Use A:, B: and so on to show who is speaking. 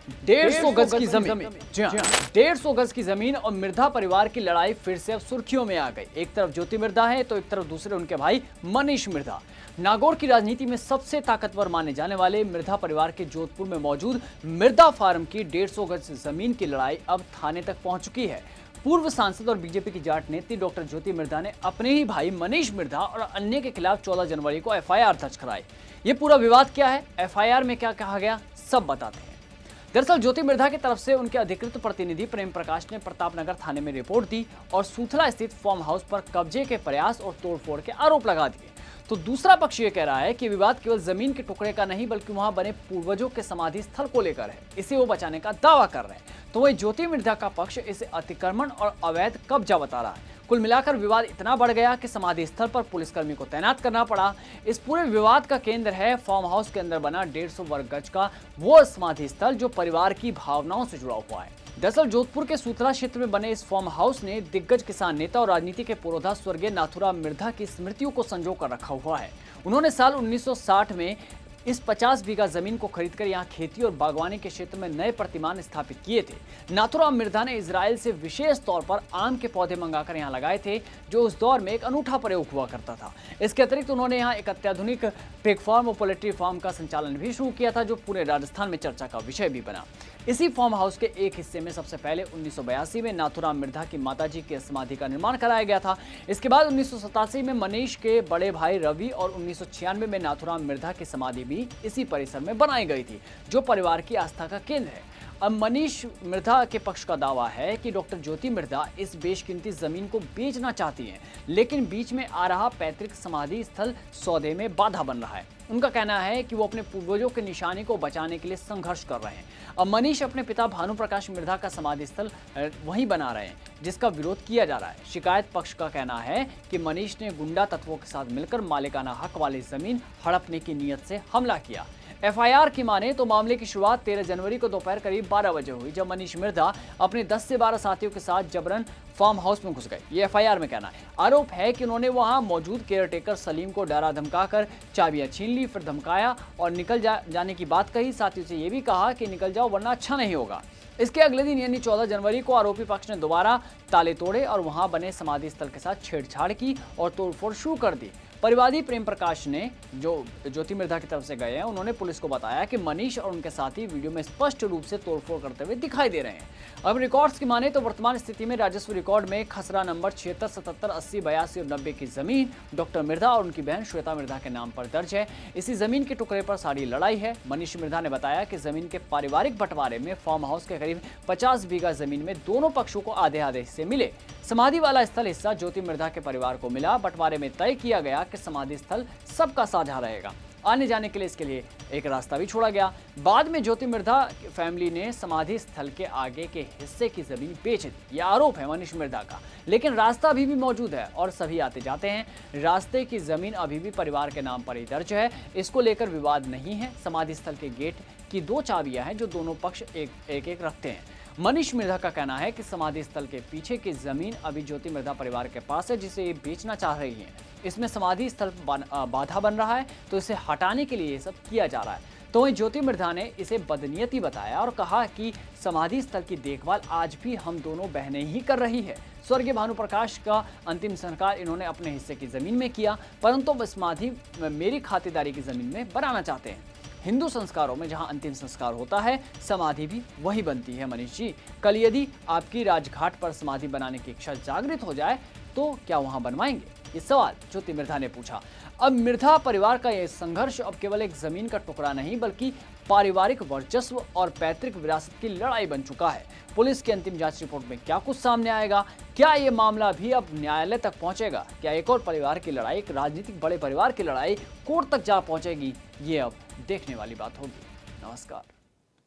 A: 150 गज की जमीन। जी हाँ, 150 गज की जमीन और मिर्धा परिवार की लड़ाई फिर से अब सुर्खियों में आ गई। एक तरफ ज्योति मिर्धा है तो एक तरफ दूसरे उनके भाई मनीष मिर्धा। नागौर की राजनीति में सबसे ताकतवर माने जाने वाले मिर्धा परिवार के जोधपुर में मौजूद मिर्धा फार्म की 150 गज जमीन की लड़ाई अब थाने तक पहुंच चुकी है। पूर्व सांसद और बीजेपी की जाट नेत्री डॉक्टर ज्योति मिर्धा ने अपने ही भाई मनीष मिर्धा और अन्य के खिलाफ 14 जनवरी को एफआईआर दर्ज कराई। ये पूरा विवाद क्या है, एफआईआर में क्या कहा गया, सब बताते हैं। दरअसल ज्योति मिर्धा की तरफ से उनके अधिकृत प्रतिनिधि प्रेम प्रकाश ने प्रतापनगर थाने में रिपोर्ट दी और सूथला स्थित फार्म हाउस पर कब्जे के प्रयास और तोड़फोड़ के आरोप लगा दिए। तो दूसरा पक्ष ये कह रहा है कि विवाद केवल जमीन के टुकड़े का नहीं बल्कि वहां बने पूर्वजों के समाधि स्थल को लेकर है, इसे वो बचाने का दावा कर रहे हैं। तो वही ज्योति मिर्धा का पक्ष इसे अतिक्रमण और अवैध कब्जा बता रहा है। कुल मिलाकर विवाद इतना बढ़ गया कि समाधि स्थल पर पुलिसकर्मी को तैनात करना पड़ा। इस पूरे विवाद का केंद्र है फार्म हाउस के अंदर बना 150 वर्ग गज का वो समाधि स्थल जो परिवार की भावनाओं से जुड़ा हुआ है। दरअसल जोधपुर के सूथला क्षेत्र में बने इस फार्म हाउस ने दिग्गज किसान नेता और राजनीति के पुरोधा स्वर्गीय नाथूराम मिर्धा की स्मृतियों को संजो कर रखा हुआ है। उन्होंने साल 1960 में इस 50 बीघा जमीन को खरीदकर यहां खेती और बागवानी के क्षेत्र में नए प्रतिमान स्थापित किए थे। नाथूराम मिर्धा ने इजराइल से विशेष तौर पर आम के पौधे मंगाकर यहां लगाए थे, जो उस दौर में एक अनूठा प्रयोग हुआ करता था। इसके अतिरिक्त उन्होंने यहां एक अत्याधुनिक पिग फार्म और पोल्ट्री फार्म का संचालन भी शुरू किया था, जो पूरे राजस्थान में चर्चा का विषय भी बना। इसी फार्म हाउस के एक हिस्से में सबसे पहले 1982 में नाथूराम मिर्धा की माताजी की समाधि का निर्माण कराया गया था। इसके बाद 1987 में मनीष के बड़े भाई रवि और 1996 में नाथूराम मिर्धा की समाधि भी इसी परिसर में बनाई गई थी, जो परिवार की आस्था का केंद्र है। अब मनीष मिर्धा के पक्ष का दावा है कि डॉक्टर ज्योति मिर्धा इस बेशकीमती जमीन को बेचना चाहती हैं, लेकिन बीच में आ रहा पैतृक समाधि स्थल सौदे में बाधा बन रहा है। उनका कहना है कि वो अपने पूर्वजों के निशाने को बचाने के लिए संघर्ष कर रहे हैं। अब मनीष अपने पिता भानु प्रकाश मिर्धा का समाधि स्थल वहीं बना रहे हैं, जिसका विरोध किया जा रहा है। शिकायत पक्ष का कहना है कि मनीष ने गुंडा तत्वों के साथ मिलकर मालिकाना हक वाली जमीन हड़पने की नीयत से हमला किया। एफआईआर की माने तो मामले की शुरुआत 13 जनवरी को दोपहर करीब 12 बजे हुई, जब मनीष मिर्धा अपने 10 से 12 साथियों के साथ जबरन फार्म हाउस में घुस गए। ये एफआईआर में कहना है। आरोप है कि उन्होंने वहां मौजूद केयरटेकर सलीम को डरा धमकाकर चाबियां छीन ली, फिर धमकाया और निकल जाने की बात कही। साथियों से ये भी कहा कि निकल जाओ वरना अच्छा नहीं होगा। इसके अगले दिन यानी 14 जनवरी को आरोपी पक्ष ने दोबारा ताले तोड़े और वहां बने समाधि स्थल के साथ छेड़छाड़ की और तोड़फोड़ शुरू कर दी। परिवादी प्रेम प्रकाश ने, जो ज्योति मिर्धा की तरफ से गए हैं, उन्होंने पुलिस को बताया कि मनीष और उनके साथी वीडियो में स्पष्ट रूप से तोड़फोड़ करते हुए दिखाई दे रहे हैं। अब रिकॉर्ड्स की माने तो वर्तमान स्थिति में राजस्व रिकॉर्ड में खसरा नंबर 76, 77, 80, 82 और 90 की जमीन डॉक्टर मिर्धा और उनकी बहन श्वेता मिर्धा के नाम पर दर्ज है। इसी जमीन के टुकड़े पर सारी लड़ाई है। मनीष मिर्धा ने बताया कि जमीन के पारिवारिक बंटवारे में फार्म हाउस के करीब 50 बीघा जमीन में दोनों पक्षों को आधे आधे हिस्से मिले। समाधि वाला स्थल हिस्सा ज्योति मिर्धा के परिवार को मिला। बंटवारे में तय किया गया कि समाधि स्थल सबका साझा रहेगा। आने जाने के लिए इसके लिए एक रास्ता भी छोड़ा गया। बाद में ज्योति मिर्धा फैमिली ने समाधि स्थल के आगे के हिस्से की जमीन बेच दी। यह आरोप है मनीष मिर्धा का, लेकिन रास्ता अभी भी मौजूद है और सभी आते जाते हैं। रास्ते की जमीन अभी भी परिवार के नाम पर ही दर्ज है। इसको लेकर विवाद नहीं है। समाधि स्थल के गेट की 2 चाबियां हैं जो दोनों पक्ष एक रखते हैं। मनीष मिर्धा का कहना है कि समाधि स्थल के पीछे की जमीन अभी ज्योति मिर्धा परिवार के पास है, जिसे ये बेचना चाह रही है। इसमें समाधि स्थल बाधा बन रहा है, तो इसे हटाने के लिए ये सब किया जा रहा है। तो वहीं ज्योति मिर्धा ने इसे बदनीयती बताया और कहा कि समाधि स्थल की देखभाल आज भी हम दोनों बहनें ही कर रही है। स्वर्गीय भानु प्रकाश का अंतिम संस्कार इन्होंने अपने हिस्से की जमीन में किया, परंतु समाधि मेरी खातिरदारी की जमीन में बनाना चाहते हैं। हिंदू संस्कारों में जहां अंतिम संस्कार होता है, समाधि भी वही बनती है। मनीष जी, कल यदि आपकी राजघाट पर समाधि बनाने की इच्छा जागृत हो जाए तो क्या वहां बनवाएंगे? ये सवाल ज्योति मिर्धा ने पूछा। अब मिर्धा परिवार का यह संघर्ष अब केवल एक जमीन का टुकड़ा नहीं बल्कि पारिवारिक वर्चस्व और पैतृक विरासत की लड़ाई बन चुका है। पुलिस की अंतिम जांच रिपोर्ट में क्या कुछ सामने आएगा? क्या ये मामला भी अब न्यायालय तक पहुंचेगा? क्या एक और परिवार की लड़ाई, एक राजनीतिक बड़े परिवार की लड़ाई कोर्ट तक जा पहुंचेगी? ये अब देखने वाली बात होगी। नमस्कार।